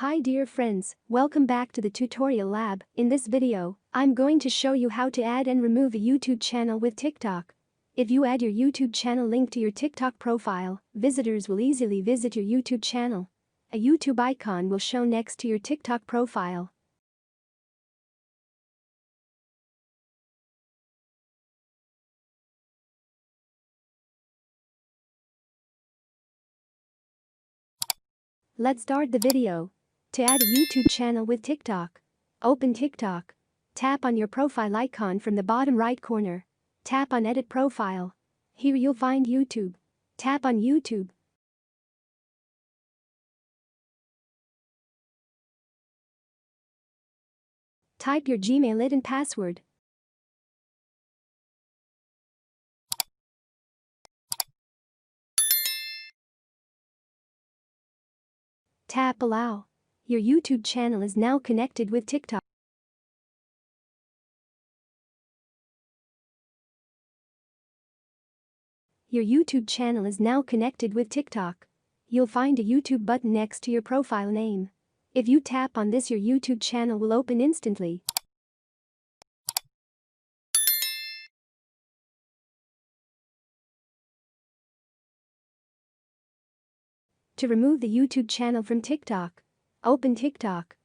Hi dear friends, welcome back to the tutorial lab. In this video, I'm going to show you how to add and remove a YouTube channel with TikTok. If you add your YouTube channel link to your TikTok profile, visitors will easily visit your YouTube channel. A YouTube icon will show next to your TikTok profile. Let's start the video. To add a YouTube channel with TikTok, open TikTok. Tap on your profile icon from the bottom right corner. Tap on Edit Profile. Here you'll find YouTube. Tap on YouTube. Type your Gmail ID and password. Tap Allow. Your YouTube channel is now connected with TikTok. Your YouTube channel is now connected with TikTok. You'll find a YouTube button next to your profile name. If you tap on this, your YouTube channel will open instantly. To remove the YouTube channel from TikTok, open TikTok.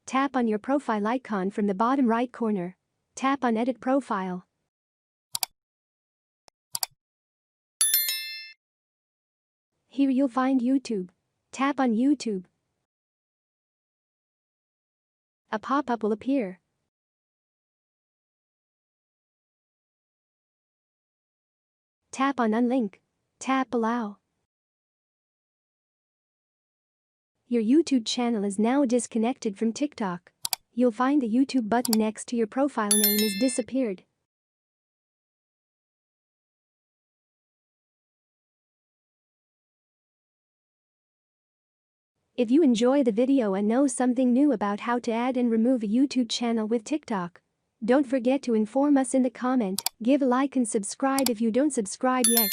Tap on your profile icon from the bottom right corner. Tap on Edit Profile. Here you'll find YouTube. Tap on YouTube. A pop-up will appear. Tap on Unlink. Tap Allow. Your YouTube channel is now disconnected from TikTok. You'll find the YouTube button next to your profile name is disappeared. If you enjoy the video and know something new about how to add and remove a YouTube channel with TikTok, don't forget to inform us in the comment, give a like and subscribe if you don't subscribe yet.